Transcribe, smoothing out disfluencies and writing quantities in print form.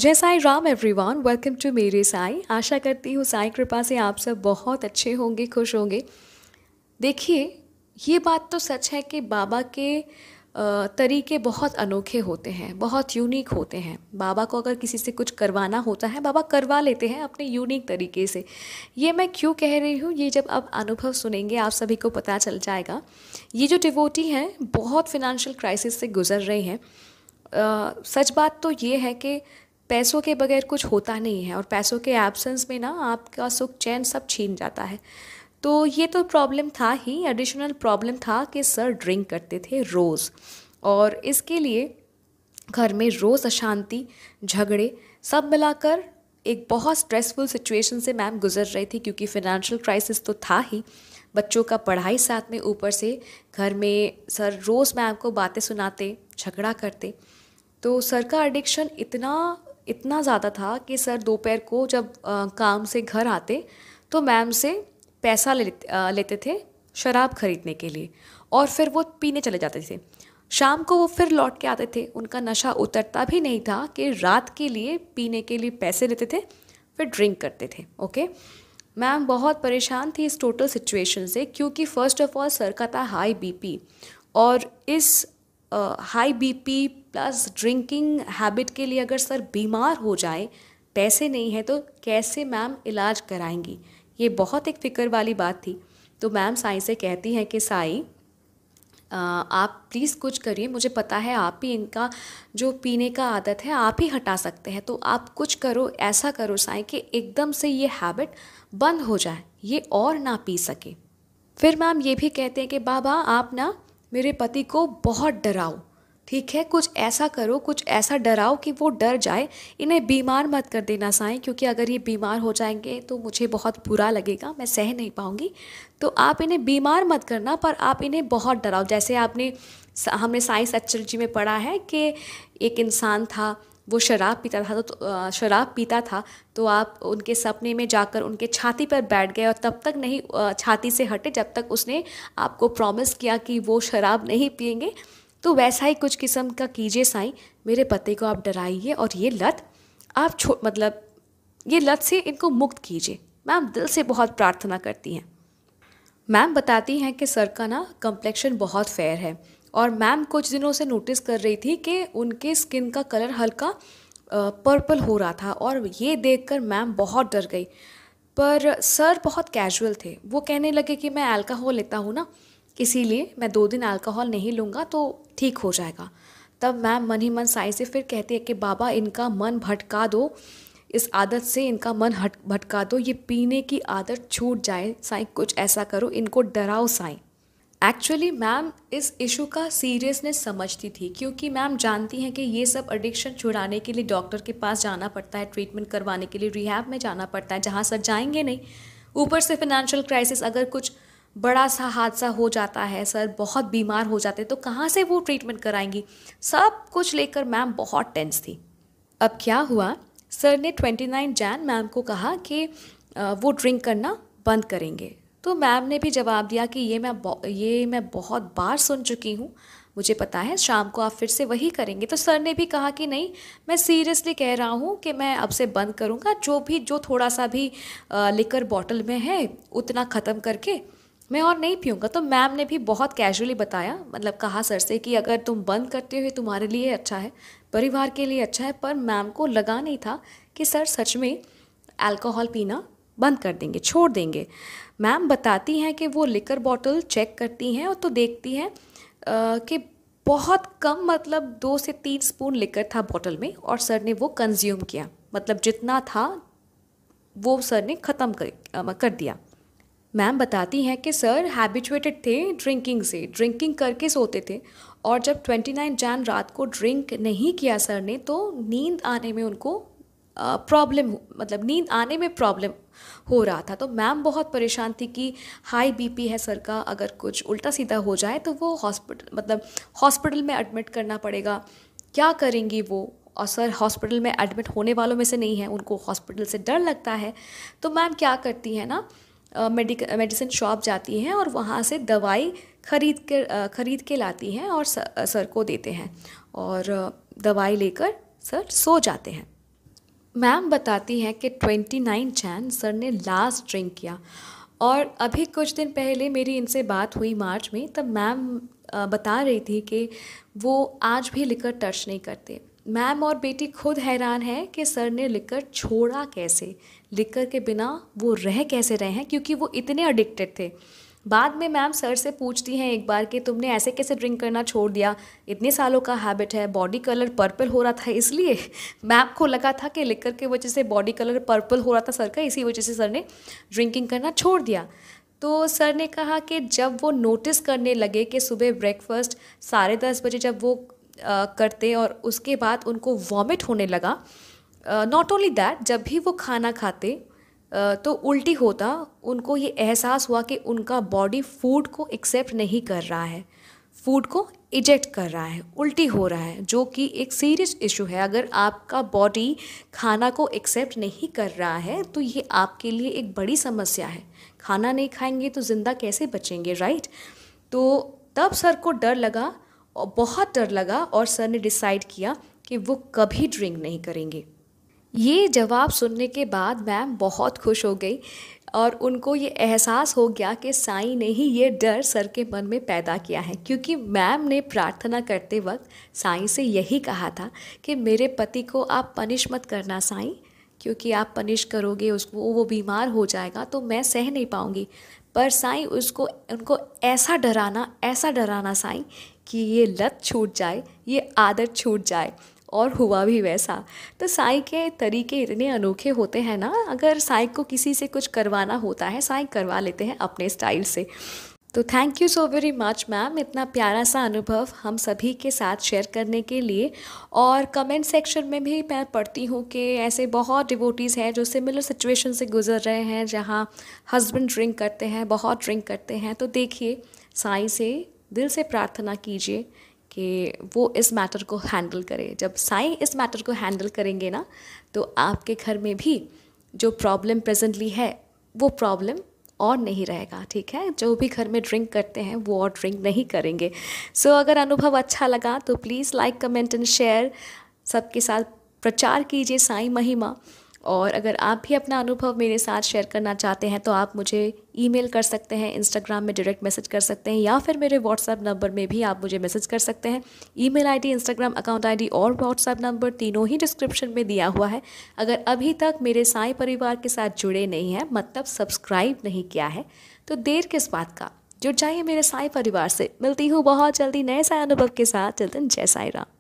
जय Sai Ram everyone, welcome to मेरे साईं। आशा करती हूँ साईं कृपा से आप सब बहुत अच्छे होंगे, खुश होंगे। देखिए, ये बात तो सच है कि बाबा के तरीके बहुत अनोखे होते हैं, बहुत यूनिक होते हैं। बाबा को अगर किसी से कुछ करवाना होता है, बाबा करवा लेते हैं अपने यूनिक तरीके से। ये मैं क्यों कह रही हूँ, ये जब आप अनुभव सुनेंगे आप सभी को पता चल जाएगा। ये जो डिवोटी हैं बहुत फिनेंशियल क्राइसिस से गुजर रहे हैं। सच बात तो ये है कि पैसों के बगैर कुछ होता नहीं है, और पैसों के एब्सेंस में ना आपका सुख चैन सब छीन जाता है। तो ये तो प्रॉब्लम था ही, एडिशनल प्रॉब्लम था कि सर ड्रिंक करते थे रोज़, और इसके लिए घर में रोज़ अशांति, झगड़े, सब मिलाकर एक बहुत स्ट्रेसफुल सिचुएशन से मैम गुजर रही थी। क्योंकि फिनेंशियल क्राइसिस तो था ही, बच्चों का पढ़ाई साथ में, ऊपर से घर में सर रोज़ मैम को बातें सुनाते, झगड़ा करते। तो सर का एडिक्शन इतना ज़्यादा था कि सर दोपहर को जब काम से घर आते तो मैम से पैसा लेते थे शराब खरीदने के लिए, और फिर वो पीने चले जाते थे। शाम को वो फिर लौट के आते थे। उनका नशा उतरता भी नहीं था कि रात के लिए पीने के लिए पैसे लेते थे, फिर ड्रिंक करते थे। ओके, मैम बहुत परेशान थी इस टोटल सिचुएशन से, क्योंकि फ़र्स्ट ऑफ ऑल सर का था हाई बीपी, और इस high BP plus drinking habit के लिए अगर सर बीमार हो जाए, पैसे नहीं है तो कैसे मैम इलाज कराएंगी। ये बहुत एक फ़िक्र वाली बात थी। तो मैम साईं से कहती हैं कि साईं आप प्लीज़ कुछ करिए, मुझे पता है आप ही इनका जो पीने का आदत है आप ही हटा सकते हैं, तो आप कुछ करो, ऐसा करो साईं कि एकदम से ये हैबिट बंद हो जाए, ये और ना पी सके। फिर मैम ये भी कहते हैं कि बाबा आप ना मेरे पति को बहुत डराओ, ठीक है, कुछ ऐसा करो, कुछ ऐसा डराओ कि वो डर जाए। इन्हें बीमार मत कर देना साईं, क्योंकि अगर ये बीमार हो जाएंगे तो मुझे बहुत बुरा लगेगा, मैं सह नहीं पाऊँगी। तो आप इन्हें बीमार मत करना, पर आप इन्हें बहुत डराओ। जैसे हमने साईं सच्चर जी में पढ़ा है कि एक इंसान था, वो शराब पीता था, तो शराब पीता था तो आप उनके सपने में जाकर उनके छाती पर बैठ गए, और तब तक नहीं छाती से हटे जब तक उसने आपको प्रॉमिस किया कि वो शराब नहीं पिएंगे। तो वैसा ही कुछ किस्म का कीजिए साईं, मेरे पति को आप डराइए, और ये लत आप ये लत से इनको मुक्त कीजिए। मैम दिल से बहुत प्रार्थना करती हैं। मैम बताती हैं कि सर का ना कम्प्लेक्शन बहुत फेयर है, और मैम कुछ दिनों से नोटिस कर रही थी कि उनके स्किन का कलर हल्का पर्पल हो रहा था, और ये देखकर मैम बहुत डर गई। पर सर बहुत कैजुअल थे, वो कहने लगे कि मैं अल्कोहल लेता हूँ ना, इसीलिए मैं 2 दिन अल्कोहल नहीं लूँगा तो ठीक हो जाएगा। तब मैम मन ही मन साईं से फिर कहती है कि बाबा इनका मन भटका दो, इस आदत से इनका मन भटका दो, ये पीने की आदत छूट जाए साईं, कुछ ऐसा करो, इनको डराओ साईं। एक्चुअली मैम इस इशू का सीरियसनेस समझती थी, क्योंकि मैम जानती हैं कि ये सब एडिक्शन छुड़ाने के लिए डॉक्टर के पास जाना पड़ता है, ट्रीटमेंट करवाने के लिए रिहैब में जाना पड़ता है, जहाँ सर जाएंगे नहीं। ऊपर से फिनेंशियल क्राइसिस, अगर कुछ बड़ा सा हादसा हो जाता है, सर बहुत बीमार हो जाते, तो कहाँ से वो ट्रीटमेंट कराएंगी। सब कुछ लेकर मैम बहुत टेंस थी। अब क्या हुआ, सर ने 29 जैन मैम को कहा कि वो ड्रिंक करना बंद करेंगे। तो मैम ने भी जवाब दिया कि ये मैं बहुत बार सुन चुकी हूँ, मुझे पता है, शाम को आप फिर से वही करेंगे। तो सर ने भी कहा कि नहीं, मैं सीरियसली कह रहा हूँ कि मैं अब से बंद करूँगा, जो थोड़ा सा भी लिकर बॉटल में है उतना ख़त्म करके मैं और नहीं पीऊँगा। तो मैम ने भी बहुत कैजुअली बताया, मतलब कहा सर से कि अगर तुम बंद करते हो तुम्हारे लिए अच्छा है, परिवार के लिए अच्छा है। पर मैम को लगा नहीं था कि सर सच में अल्कोहल पीना बंद कर देंगे, छोड़ देंगे। मैम बताती हैं कि वो लिकर बॉटल चेक करती हैं, और तो देखती हैं कि बहुत कम, मतलब 2 से 3 स्पून लिकर था बॉटल में, और सर ने वो कंज्यूम किया, मतलब जितना था वो सर ने ख़त्म कर दिया। मैम बताती हैं कि सर हैबिचुएटेड थे ड्रिंकिंग से, ड्रिंकिंग करके सोते थे, और जब 29 जैन रात को ड्रिंक नहीं किया सर ने, तो नींद आने में उनको नींद आने में प्रॉब्लम हो रहा था। तो मैम बहुत परेशान थी कि हाई बीपी है सर का, अगर कुछ उल्टा सीधा हो जाए तो वो हॉस्पिटल में एडमिट करना पड़ेगा, क्या करेंगी वो। और सर हॉस्पिटल में एडमिट होने वालों में से नहीं है, उनको हॉस्पिटल से डर लगता है। तो मैम क्या करती हैं ना, मेडिसिन शॉप जाती हैं और वहाँ से दवाई खरीद के लाती हैं और सर को देते हैं, और दवाई लेकर सर सो जाते हैं। मैम बताती हैं कि 29 जैन सर ने लास्ट ड्रिंक किया। और अभी कुछ दिन पहले मेरी इनसे बात हुई मार्च में, तब मैम बता रही थी कि वो आज भी लिकर टच नहीं करते। मैम और बेटी खुद हैरान है कि सर ने लिकर छोड़ा कैसे, लिकर के बिना वो रह कैसे रहे हैं, क्योंकि वो इतने एडिक्टेड थे। बाद में मैम सर से पूछती हैं एक बार कि तुमने ऐसे कैसे ड्रिंक करना छोड़ दिया, इतने सालों का हैबिट है, बॉडी कलर पर्पल हो रहा था इसलिए। मैम को लगा था कि लिकर के वजह से बॉडी कलर पर्पल हो रहा था सर का, इसी वजह से सर ने ड्रिंकिंग करना छोड़ दिया। तो सर ने कहा कि जब वो नोटिस करने लगे कि सुबह ब्रेकफास्ट 10:30 बजे जब वो करते और उसके बाद उनको वॉमिट होने लगा, नॉट ओनली दैट, जब भी वो खाना खाते तो उल्टी होता, उनको ये एहसास हुआ कि उनका बॉडी फूड को एक्सेप्ट नहीं कर रहा है, फूड को इजेक्ट कर रहा है, उल्टी हो रहा है, जो कि एक सीरियस इशू है। अगर आपका बॉडी खाना को एक्सेप्ट नहीं कर रहा है तो ये आपके लिए एक बड़ी समस्या है। खाना नहीं खाएंगे तो ज़िंदा कैसे बचेंगे, राइट? तो तब सर को डर लगा, और बहुत डर लगा, और सर ने डिसाइड किया कि वो कभी ड्रिंक नहीं करेंगे। ये जवाब सुनने के बाद मैम बहुत खुश हो गई, और उनको ये एहसास हो गया कि साईं ने ही ये डर सर के मन में पैदा किया है, क्योंकि मैम ने प्रार्थना करते वक्त साईं से यही कहा था कि मेरे पति को आप पनिश मत करना साईं, क्योंकि आप पनिश करोगे उसको, वो बीमार हो जाएगा तो मैं सह नहीं पाऊँगी। पर साईं उनको ऐसा डराना साईं कि ये लत छूट जाए, ये आदत छूट जाए। और हुआ भी वैसा। तो साईं के तरीके इतने अनोखे होते हैं ना, अगर साईं को किसी से कुछ करवाना होता है, साईं करवा लेते हैं अपने स्टाइल से। तो thank you so very much ma'am, इतना प्यारा सा अनुभव हम सभी के साथ शेयर करने के लिए। और कमेंट सेक्शन में भी मैं पढ़ती हूँ कि ऐसे बहुत डिवोटीज़ हैं जो सिमिलर सिचुएशन से गुजर रहे हैं, जहाँ हस्बैंड ड्रिंक करते हैं, बहुत ड्रिंक करते हैं। तो देखिए, साईं से दिल से प्रार्थना कीजिए कि वो इस मैटर को हैंडल करे। जब साईं इस मैटर को हैंडल करेंगे ना, तो आपके घर में भी जो प्रॉब्लम प्रेजेंटली है वो प्रॉब्लम और नहीं रहेगा, ठीक है? जो भी घर में ड्रिंक करते हैं वो और ड्रिंक नहीं करेंगे। सो अगर अनुभव अच्छा लगा तो please like, comment and share, सबके साथ प्रचार कीजिए साईं महिमा। और अगर आप भी अपना अनुभव मेरे साथ शेयर करना चाहते हैं तो आप मुझे ईमेल कर सकते हैं, इंस्टाग्राम में डायरेक्ट मैसेज कर सकते हैं, या फिर मेरे व्हाट्सएप नंबर में भी आप मुझे मैसेज कर सकते हैं। Email ID, Instagram account ID और व्हाट्सएप नंबर तीनों ही डिस्क्रिप्शन में दिया हुआ है। अगर अभी तक मेरे साईं परिवार के साथ जुड़े नहीं हैं, मतलब सब्सक्राइब नहीं किया है, तो देर किस बात का, जुड़ जाइए मेरे साईं परिवार से। मिलती हूँ बहुत जल्दी नए साईं अनुभव के साथ। चलते जय साईं राम।